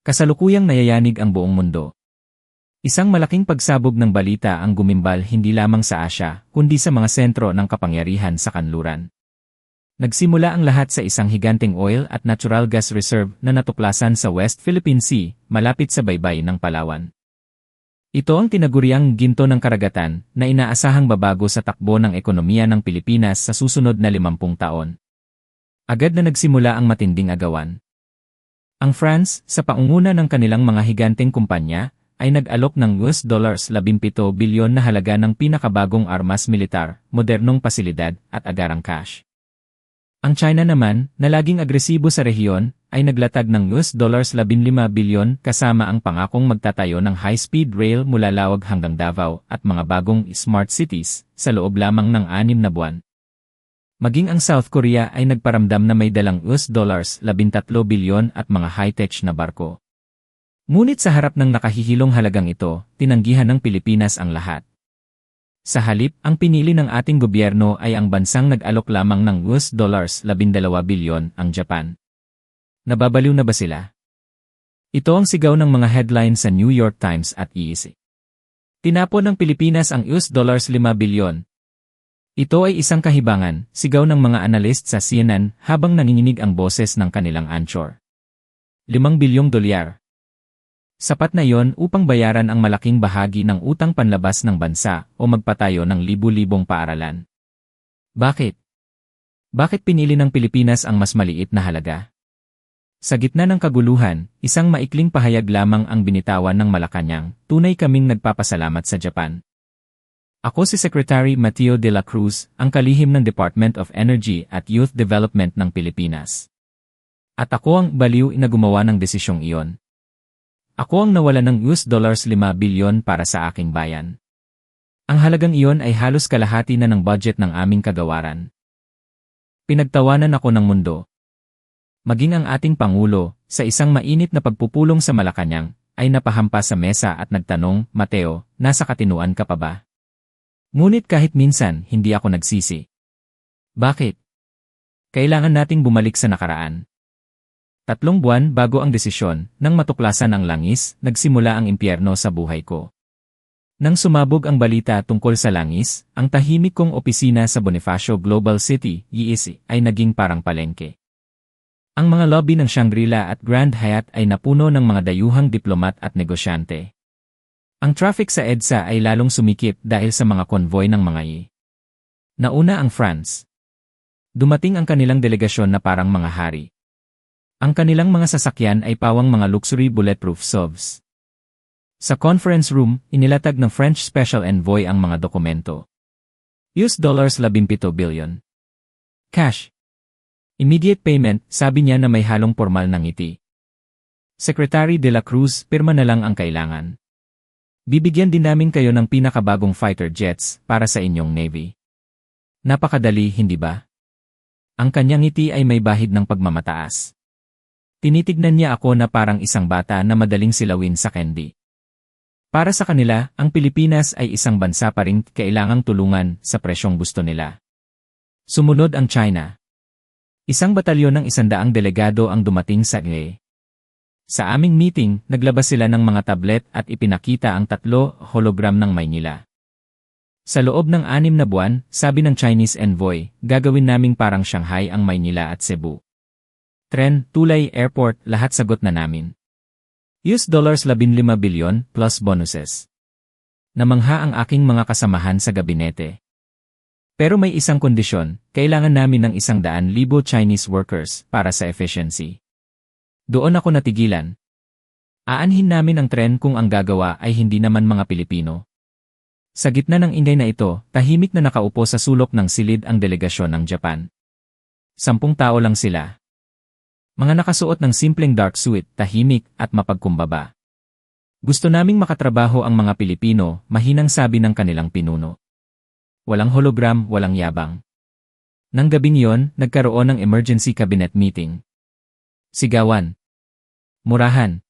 Kasalukuyang nayayanig ang buong mundo. Isang malaking pagsabog ng balita ang gumimbal hindi lamang sa Asya, kundi sa mga sentro ng kapangyarihan sa kanluran. Nagsimula ang lahat sa isang higanting oil at natural gas reserve na natuklasan sa West Philippine Sea, malapit sa baybay ng Palawan. Ito ang tinaguriang ginto ng karagatan na inaasahang babago sa takbo ng ekonomiya ng Pilipinas sa susunod na 50 taon. Agad na nagsimula ang matinding agawan. Ang France, sa pangunguna ng kanilang mga higanteng kumpanya, ay nag-alok ng $17 bilyon na halaga ng pinakabagong armas militar, modernong pasilidad, at agarang cash. Ang China naman, na laging agresibo sa rehiyon, ay naglatag ng $15 bilyon kasama ang pangakong magtatayo ng high-speed rail mula Lawag hanggang Davao at mga bagong smart cities sa loob lamang ng 6 na buwan. Maging ang South Korea ay nagparamdam na may dalang $13 bilyon at mga high-tech na barko. Ngunit sa harap ng nakahihilong halagang ito, tinanggihan ng Pilipinas ang lahat. Sa halip, ang pinili ng ating gobyerno ay ang bansang nag-alok lamang ng $12 bilyon, ang Japan. Nababaliw na ba sila? Ito ang sigaw ng mga headlines sa New York Times at EEC. Tinapon ng Pilipinas ang $5 bilyon. Ito ay isang kahibangan, sigaw ng mga analyst sa CNN habang nanginginig ang boses ng kanilang anchor. $5 bilyong. Sapat na yon upang bayaran ang malaking bahagi ng utang panlabas ng bansa o magpatayo ng libu-libong paaralan. Bakit? Bakit pinili ng Pilipinas ang mas maliit na halaga? Sa gitna ng kaguluhan, isang maikling pahayag lamang ang binitawan ng Malacanang, tunay kaming nagpapasalamat sa Japan. Ako si Secretary Mateo de la Cruz, ang kalihim ng Department of Energy at Youth Development ng Pilipinas. At ako ang baliw na gumawa ng desisyong iyon. Ako ang nawala ng $5 bilyon para sa aking bayan. Ang halagang iyon ay halos kalahati na ng budget ng aming kagawaran. Pinagtawanan ako ng mundo. Maging ang ating Pangulo, sa isang mainit na pagpupulong sa Malacanang, ay napahampas sa mesa at nagtanong, Mateo, nasa katinuan ka pa ba? Ngunit kahit minsan, hindi ako nagsisi. Bakit? Kailangan nating bumalik sa nakaraan. 3 buwan bago ang desisyon, nang matuklasan ang langis, nagsimula ang impyerno sa buhay ko. Nang sumabog ang balita tungkol sa langis, ang tahimik kong opisina sa Bonifacio Global City, EEC, ay naging parang palengke. Ang mga lobby ng Shangri-La at Grand Hyatt ay napuno ng mga dayuhang diplomat at negosyante. Ang traffic sa EDSA ay lalong sumikip dahil sa mga konvoy ng mga Nauna ang France. Dumating ang kanilang delegasyon na parang mga hari. Ang kanilang mga sasakyan ay pawang mga luxury bulletproof SUVs. Sa conference room, inilatag ng French Special Envoy ang mga dokumento. $17 bilyon. Cash. Immediate payment, sabi niya na may halong formal na ngiti. Secretary de la Cruz, pirma na lang ang kailangan. Bibigyan din namin kayo ng pinakabagong fighter jets para sa inyong Navy. Napakadali, hindi ba? Ang kanyang ngiti ay may bahid ng pagmamataas. Tinitignan niya ako na parang isang bata na madaling silawin sa candy. Para sa kanila, ang Pilipinas ay isang bansa pa ring kailangang tulungan sa presyong gusto nila. Sumunod ang China. Isang batalyon ng 100 delegado ang dumating sa EE. Sa aming meeting, naglabas sila ng mga tablet at ipinakita ang 3 hologram ng Maynila. Sa loob ng 6 na buwan, sabi ng Chinese envoy, gagawin naming parang Shanghai ang Maynila at Cebu. Tren, tulay, airport, lahat sagot na namin. $15 bilyon plus bonuses. Namangha ang aking mga kasamahan sa gabinete. Pero may isang kondisyon, kailangan namin ng 100,000 Chinese workers para sa efficiency. Doon ako natigilan. Aanhin namin ang tren kung ang gagawa ay hindi naman mga Pilipino. Sa gitna ng ingay na ito, tahimik na nakaupo sa sulok ng silid ang delegasyon ng Japan. 10 tao lang sila. Mga nakasuot ng simpleng dark suit, tahimik, at mapagkumbaba. Gusto naming makatrabaho ang mga Pilipino, mahinang sabi ng kanilang pinuno. Walang hologram, walang yabang. Nang gabing yon, nagkaroon ng emergency cabinet meeting. Sigawan. Murahan.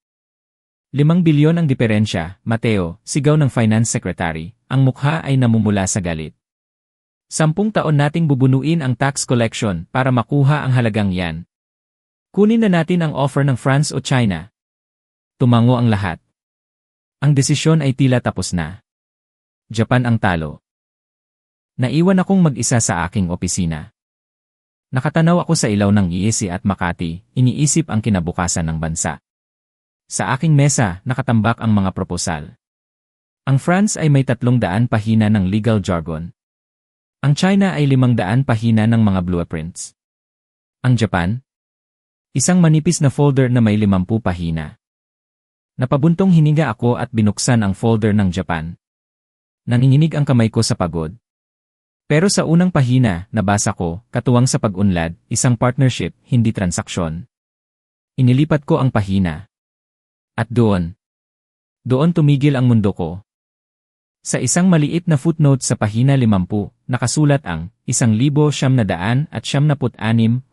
5 bilyon ang diferensya, Mateo, sigaw ng Finance Secretary, ang mukha ay namumula sa galit. 10 taon nating bubunuin ang tax collection para makuha ang halagang yan. Kunin na natin ang offer ng France o China. Tumango ang lahat. Ang desisyon ay tila tapos na. Japan ang talo. Naiwan akong mag-isa sa aking opisina. Nakatanaw ako sa ilaw ng ESC at Makati, iniisip ang kinabukasan ng bansa. Sa aking mesa, nakatambak ang mga proposal. Ang France ay may 300 pahina ng legal jargon. Ang China ay 500 pahina ng mga blueprints. Ang Japan? Isang manipis na folder na may 50 pahina. Napabuntong hininga ako at binuksan ang folder ng Japan. Nanginginig ang kamay ko sa pagod. Pero sa unang pahina, nabasa ko, katuwang sa pag-unlad, isang partnership, hindi transaksyon. Inilipat ko ang pahina. At doon tumigil ang mundo ko. Sa isang maliit na footnote sa pahina 50, nakasulat ang 1,976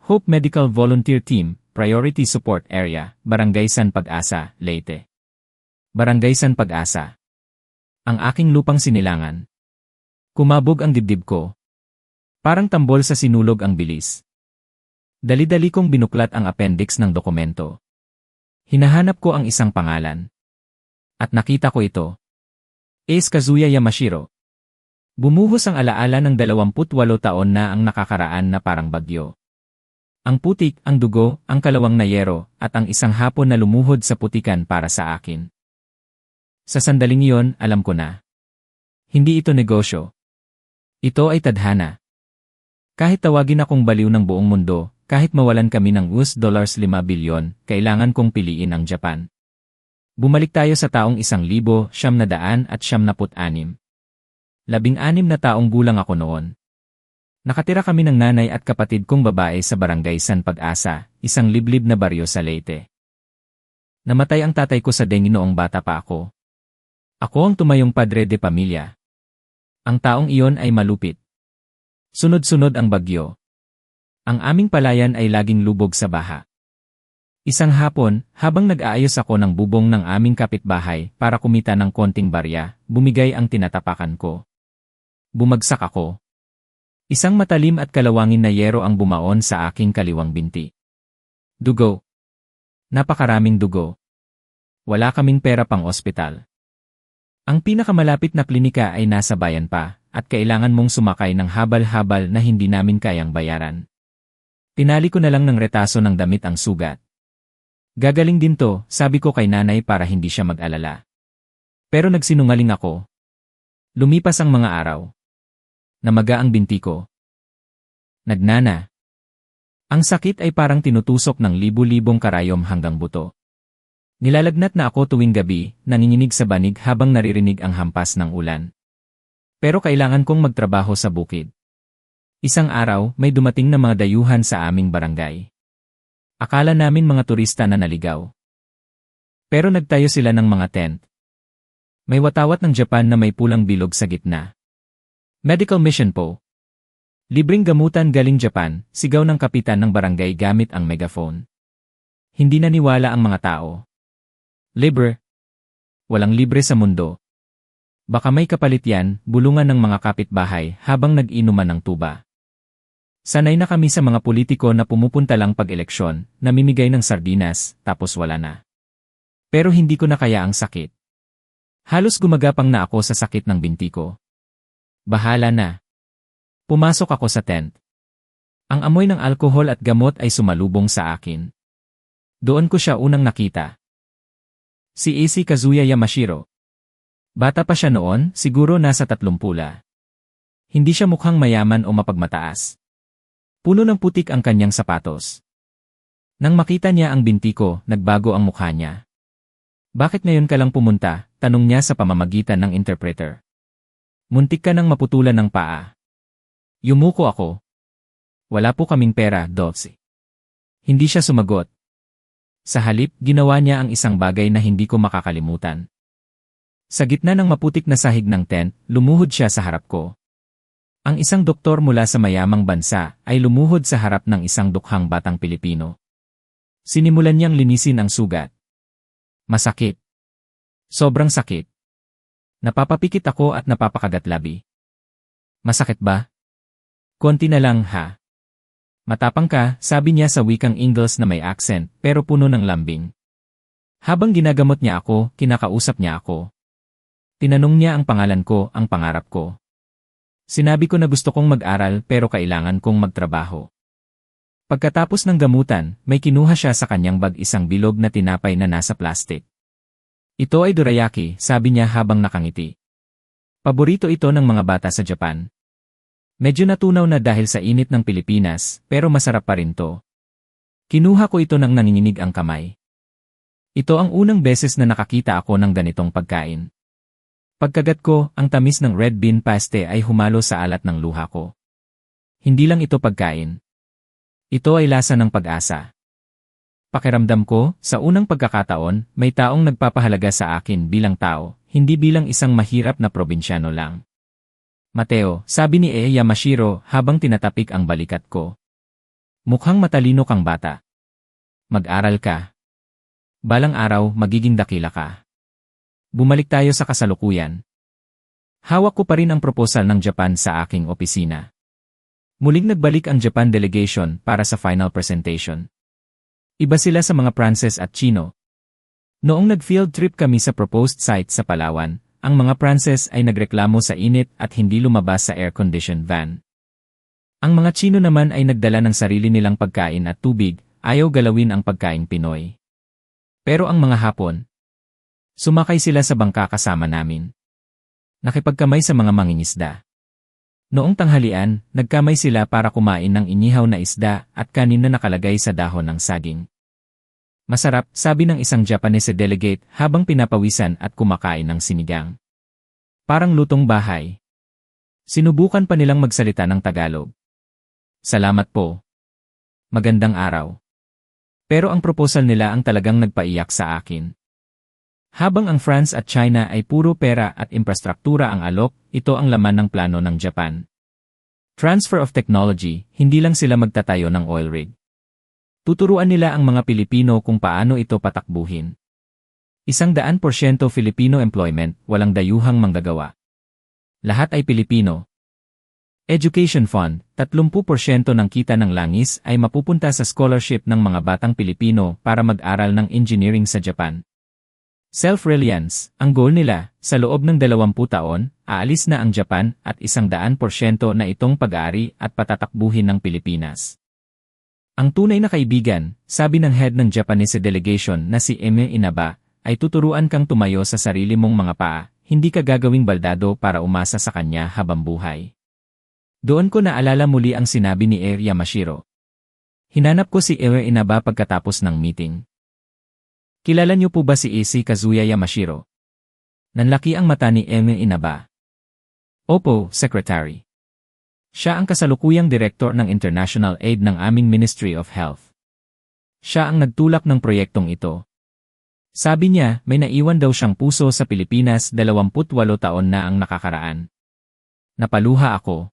Hope Medical Volunteer Team, Priority Support Area, Barangay San Pag-asa, Leyte. Barangay San Pag-asa. Ang aking lupang sinilangan. Kumabog ang dibdib ko. Parang tambol sa sinulog ang bilis. Dali-dali kong binuklat ang appendix ng dokumento. Hinahanap ko ang isang pangalan. At nakita ko ito. Ace Kazuya Yamashiro. Bumuhos ang alaala ng 28 taon na ang nakakaraan na parang bagyo. Ang putik, ang dugo, ang kalawang na yero, at ang isang hapon na lumuhod sa putikan para sa akin. Sa sandaling iyon, alam ko na. Hindi ito negosyo. Ito ay tadhana. Kahit tawagin akong baliw ng buong mundo, kahit mawalan kami ng $5 bilyon, kailangan kong piliin ang Japan. Bumalik tayo sa taong 1976. 16 na taong gulang ako noon. Nakatira kami ng nanay at kapatid kong babae sa barangay San Pag-asa, isang liblib na baryo sa Leyte. Namatay ang tatay ko sa dengue noong bata pa ako. Ako ang tumayong padre de pamilya. Ang taong iyon ay malupit. Sunod-sunod ang bagyo. Ang aming palayan ay laging lubog sa baha. Isang hapon, habang nag-aayos ako ng bubong ng aming kapitbahay para kumita ng konting barya, bumigay ang tinatapakan ko. Bumagsak ako. Isang matalim at kalawangin na yero ang bumaon sa aking kaliwang binti. Dugo. Napakaraming dugo. Wala kaming pera pang ospital. Ang pinakamalapit na klinika ay nasa bayan pa, at kailangan mong sumakay ng habal-habal na hindi namin kayang bayaran. Tinali ko na lang ng retaso ng damit ang sugat. Gagaling din to, sabi ko kay nanay para hindi siya mag-alala. Pero nagsinungaling ako. Lumipas ang mga araw. Namaga ang binti ko. Nagnana. Ang sakit ay parang tinutusok ng libu-libong karayom hanggang buto. Nilalagnat na ako tuwing gabi, nanginginig sa banig habang naririnig ang hampas ng ulan. Pero kailangan kong magtrabaho sa bukid. Isang araw, may dumating na mga dayuhan sa aming barangay. Akala namin mga turista na naligaw. Pero nagtayo sila ng mga tent. May watawat ng Japan na may pulang bilog sa gitna. Medical mission po. Libreng gamutan galing Japan, sigaw ng kapitan ng barangay gamit ang megaphone. Hindi naniwala ang mga tao. Libre. Walang libre sa mundo. Baka may kapalit yan, bulungan ng mga kapitbahay habang nag-inuman ng tuba. Sanay na kami sa mga politiko na pumupunta lang pag-eleksyon, namimigay ng sardinas, tapos wala na. Pero hindi ko na kaya ang sakit. Halos gumagapang na ako sa sakit ng binti ko. Bahala na. Pumasok ako sa tent. Ang amoy ng alkohol at gamot ay sumalubong sa akin. Doon ko siya unang nakita. Si Ace Kazuya Yamashiro. Bata pa siya noon, siguro nasa 30. Hindi siya mukhang mayaman o mapagmataas. Puno ng putik ang kanyang sapatos. Nang makita niya ang binti ko, nagbago ang mukha niya. Bakit ngayon ka lang pumunta? Tanong niya sa pamamagitan ng interpreter. Muntik ka nang maputulan ng paa. Yumuko ako. Wala po kaming pera, Dolce. Hindi siya sumagot. Sa halip, ginawa niya ang isang bagay na hindi ko makakalimutan. Sa gitna ng maputik na sahig ng tent, lumuhod siya sa harap ko. Ang isang doktor mula sa mayamang bansa ay lumuhod sa harap ng isang dukhang batang Pilipino. Sinimulan niyang linisin ang sugat. Masakit. Sobrang sakit. Napapapikit ako at napapakagat-labi. Masakit ba? Konti na lang ha. Matapang ka, sabi niya sa wikang Ingles na may accent pero puno ng lambing. Habang ginagamot niya ako, kinakausap niya ako. Tinanong niya ang pangalan ko, ang pangarap ko. Sinabi ko na gusto kong mag-aral pero kailangan kong magtrabaho. Pagkatapos ng gamutan, may kinuha siya sa kanyang bag isang bilog na tinapay na nasa plastic. Ito ay dorayaki, sabi niya habang nakangiti. Paborito ito ng mga bata sa Japan. Medyo natunaw na dahil sa init ng Pilipinas, pero masarap pa rin to. Kinuha ko ito nang nanginginig ang kamay. Ito ang unang beses na nakakita ako ng ganitong pagkain. Pagkagat ko, ang tamis ng red bean paste ay humalo sa alat ng luha ko. Hindi lang ito pagkain. Ito ay lasa ng pag-asa. Pakiramdam ko, sa unang pagkakataon, may taong nagpapahalaga sa akin bilang tao, hindi bilang isang mahirap na probinsyano lang. Mateo, sabi ni Yamashiro habang tinatapik ang balikat ko. Mukhang matalino kang bata. Mag-aral ka. Balang araw, magiging dakila ka. Bumalik tayo sa kasalukuyan. Hawak ko pa rin ang proposal ng Japan sa aking opisina. Muling nagbalik ang Japan delegation para sa final presentation. Iba sila sa mga Pranses at Chino. Noong nag-field trip kami sa proposed site sa Palawan, ang mga Pranses ay nagreklamo sa init at hindi lumabas sa air-conditioned van. Ang mga Chino naman ay nagdala ng sarili nilang pagkain at tubig, ayaw galawin ang pagkain Pinoy. Pero ang mga Hapon, sumakay sila sa bangka kasama namin. Nakipagkamay sa mga mangingisda. Noong tanghalian, nagkamay sila para kumain ng inihaw na isda at kanin na nakalagay sa dahon ng saging. Masarap, sabi ng isang Japanese delegate habang pinapawisan at kumakain ng sinigang. Parang lutong bahay. Sinubukan pa nilang magsalita ng Tagalog. Salamat po. Magandang araw. Pero ang proposal nila ang talagang nagpaiyak sa akin. Habang ang France at China ay puro pera at infrastruktura ang alok, ito ang laman ng plano ng Japan. Transfer of technology, hindi lang sila magtatayo ng oil rig. Tuturuan nila ang mga Pilipino kung paano ito patakbuhin. 100% Filipino employment, walang dayuhang manggagawa. Lahat ay Pilipino. Education Fund, 30% ng kita ng langis ay mapupunta sa scholarship ng mga batang Pilipino para mag-aral ng engineering sa Japan. Self-reliance, ang goal nila, sa loob ng 20 taon, aalis na ang Japan at 100% na itong pag-aari at patatakbuhin ng Pilipinas. Ang tunay na kaibigan, sabi ng head ng Japanese delegation na si Eme Inaba, ay tuturuan kang tumayo sa sarili mong mga paa, hindi ka gagawing baldado para umasa sa kanya habang buhay. Doon ko naalala muli ang sinabi ni Yamashiro. Hinanap ko si Inaba pagkatapos ng meeting. Kilala niyo po ba si Kazuya Yamashiro? Nanlaki ang mata ni Inaba. Opo, Secretary. Siya ang kasalukuyang direktor ng International Aid ng aming Ministry of Health. Siya ang nagtulak ng proyektong ito. Sabi niya, may naiwan daw siyang puso sa Pilipinas 28 taon na ang nakakaraan. Napaluha ako.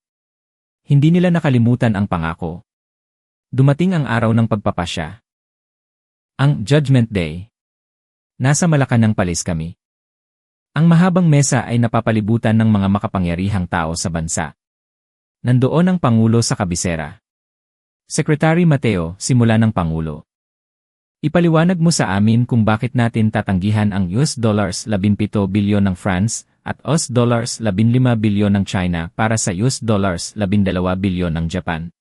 Hindi nila nakalimutan ang pangako. Dumating ang araw ng pagpapasya. Ang Judgment Day. Nasa Malacanang Palace kami. Ang mahabang mesa ay napapalibutan ng mga makapangyarihang tao sa bansa. Nandoon ang Pangulo sa kabisera. Secretary Mateo, simula ng Pangulo. Ipaliwanag mo sa amin kung bakit natin tatanggihan ang $17 bilyon ng France at $15 bilyon ng China para sa $12 bilyon ng Japan.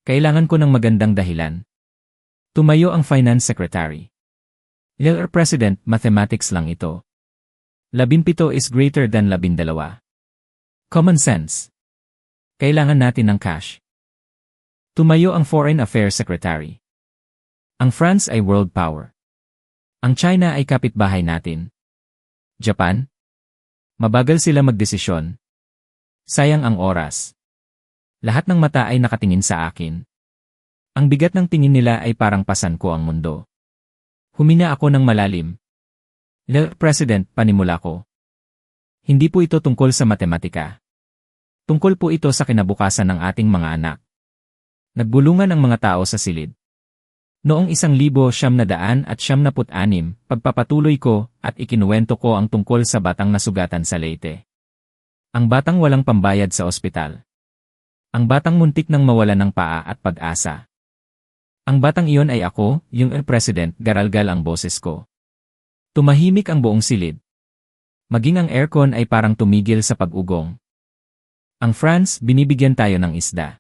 Kailangan ko ng magandang dahilan. Tumayo ang Finance Secretary. Mr. President, mathematics lang ito. 17 is greater than 12. Common sense. Kailangan natin ng cash. Tumayo ang Foreign Affairs Secretary. Ang France ay world power. Ang China ay kapitbahay natin. Japan? Mabagal sila magdesisyon. Sayang ang oras. Lahat ng mata ay nakatingin sa akin. Ang bigat ng tingin nila ay parang pasan ko ang mundo. Humina ako ng malalim. Mr. President, panimula ko. Hindi po ito tungkol sa matematika. Tungkol po ito sa kinabukasan ng ating mga anak. Nagbulungan ang mga tao sa silid. Noong 1976, pagpapatuloy ko at ikinuwento ko ang tungkol sa batang nasugatan sa Leyte. Ang batang walang pambayad sa ospital. Ang batang muntik nang mawala ng paa at pag-asa. Ang batang iyon ay ako, yung President, garalgal ang boses ko. Tumahimik ang buong silid. Maging ang aircon ay parang tumigil sa pag-ugong. Ang France, binibigyan tayo ng isda.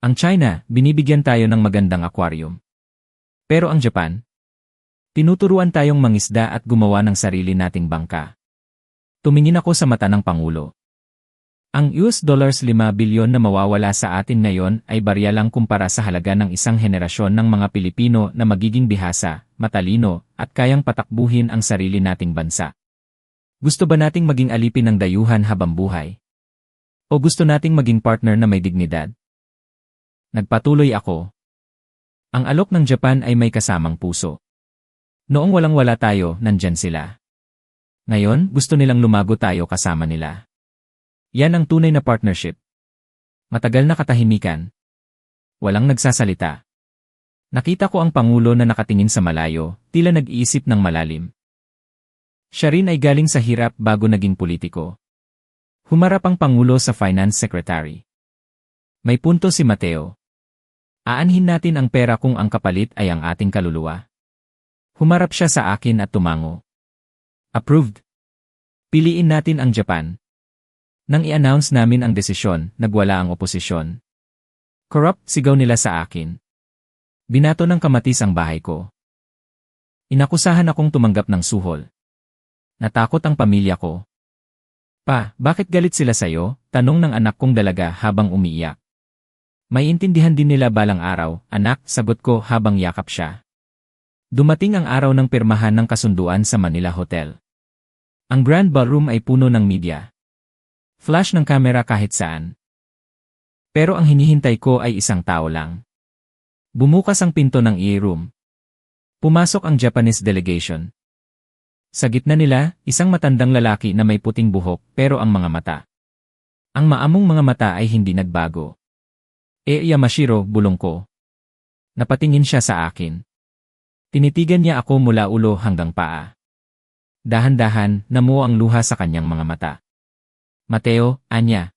Ang China, binibigyan tayo ng magandang aquarium. Pero ang Japan, tinuturuan tayong mangisda at gumawa ng sarili nating bangka. Tumingin ako sa mata ng Pangulo. Ang $5 bilyon na mawawala sa atin ngayon ay barya lang kumpara sa halaga ng isang henerasyon ng mga Pilipino na magiging bihasa, matalino, at kayang patakbuhin ang sarili nating bansa. Gusto ba nating maging alipin ng dayuhan habang buhay? O gusto nating maging partner na may dignidad? Nagpatuloy ako. Ang alok ng Japan ay may kasamang puso. Noong walang-wala tayo, nandyan sila. Ngayon, gusto nilang lumago tayo kasama nila. Yan ang tunay na partnership. Matagal na katahimikan. Walang nagsasalita. Nakita ko ang Pangulo na nakatingin sa malayo, tila nag-iisip ng malalim. Siya rin ay galing sa hirap bago naging politiko. Humarap ang Pangulo sa Finance Secretary. May punto si Mateo. Aanhin natin ang pera kung ang kapalit ay ang ating kaluluwa. Humarap siya sa akin at tumango. Approved. Piliin natin ang Japan. Nang i-announce namin ang desisyon, nagwala ang oposisyon. Corrupt, sigaw nila sa akin. Binato ng kamatis ang bahay ko. Inakusahan akong tumanggap ng suhol. Natakot ang pamilya ko. Pa, bakit galit sila sayo? Tanong ng anak kong dalaga habang umiiyak. May intindihan din nila balang araw, anak, sagot ko habang yakap siya. Dumating ang araw ng pirmahan ng kasunduan sa Manila Hotel. Ang Grand Ballroom ay puno ng media. Flash ng kamera kahit saan. Pero ang hinihintay ko ay isang tao lang. Bumukas ang pinto ng EA room. Pumasok ang Japanese delegation. Sa gitna nila, isang matandang lalaki na may puting buhok pero ang mga mata. Ang maamong mga mata ay hindi nagbago. Yamashiro, bulong ko. Napatingin siya sa akin. Tinitigan niya ako mula ulo hanggang paa. Dahan-dahan, namuo ang luha sa kanyang mga mata. Mateo, Anya.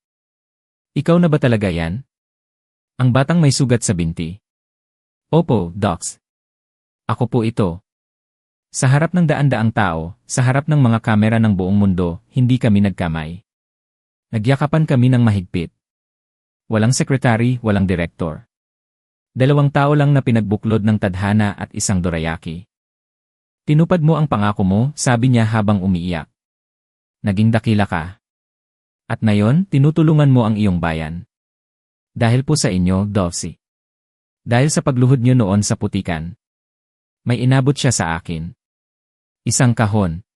Ikaw na ba talaga yan? Ang batang may sugat sa binti. Opo, Docs. Ako po ito. Sa harap ng daan-daang tao, sa harap ng mga kamera ng buong mundo, hindi kami nagkamay. Nagyakapan kami ng mahigpit. Walang sekretary, walang direktor. 2 tao lang na pinagbuklod ng tadhana at isang dorayaki. Tinupad mo ang pangako mo, sabi niya habang umiiyak. Naging dakila ka. At ngayon, tinutulungan mo ang iyong bayan. Dahil po sa inyo, Dulcie. Dahil sa pagluhod niyo noon sa putikan. May inabot siya sa akin. Isang kahon.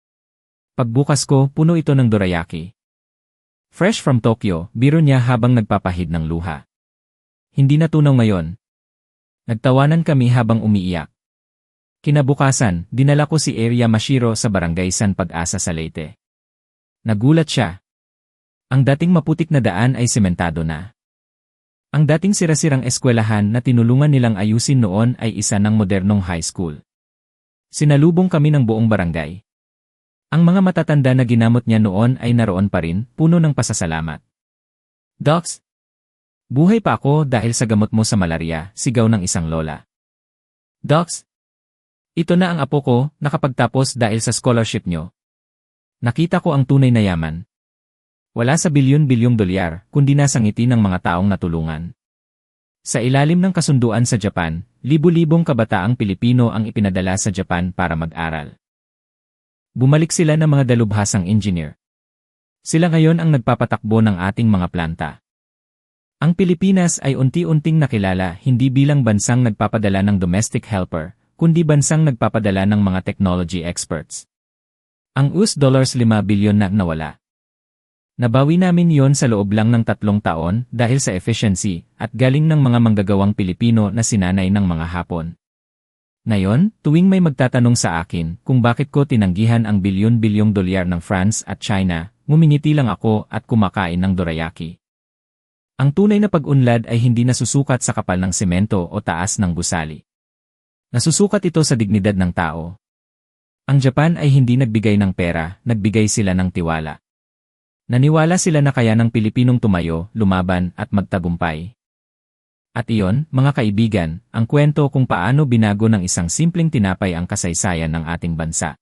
Pagbukas ko, puno ito ng dorayaki. Fresh from Tokyo, biro niya habang nagpapahid ng luha. Hindi natunaw ngayon. Nagtawanan kami habang umiiyak. Kinabukasan, dinala ko si Yamashiro sa barangay San Pag-asa sa Leyte. Nagulat siya. Ang dating maputik na daan ay sementado na. Ang dating sirasirang eskwelahan na tinulungan nilang ayusin noon ay isa ng modernong high school. Sinalubong kami ng buong barangay. Ang mga matatanda na ginamot niya noon ay naroon pa rin, puno ng pasasalamat. Docs, buhay pa ako dahil sa gamot mo sa malaria, sigaw ng isang lola. Docs, ito na ang apo ko, nakapagtapos dahil sa scholarship nyo. Nakita ko ang tunay na yaman. Wala sa bilyon-bilyong dolyar, kundi nasa ngiti ng mga taong natulungan. Sa ilalim ng kasunduan sa Japan, libu-libong kabataang Pilipino ang ipinadala sa Japan para mag-aral. Bumalik sila ng mga dalubhasang engineer. Sila ngayon ang nagpapatakbo ng ating mga planta. Ang Pilipinas ay unti-unting nakilala hindi bilang bansang nagpapadala ng domestic helper, kundi bansang nagpapadala ng mga technology experts. Ang $5 bilyon na nawala. Nabawi namin yon sa loob lang ng 3 taon dahil sa efficiency at galing ng mga manggagawang Pilipino na sinanay ng mga Hapon. Ngayon, tuwing may magtatanong sa akin kung bakit ko tinanggihan ang bilyon-bilyong dolyar ng France at China, ngumingiti lang ako at kumakain ng dorayaki. Ang tunay na pag-unlad ay hindi nasusukat sa kapal ng semento o taas ng gusali. Nasusukat ito sa dignidad ng tao. Ang Japan ay hindi nagbigay ng pera, nagbigay sila ng tiwala. Naniwala sila na kaya ng Pilipinong tumayo, lumaban at magtagumpay. At iyon, mga kaibigan, ang kwento kung paano binago ng isang simpleng tinapay ang kasaysayan ng ating bansa.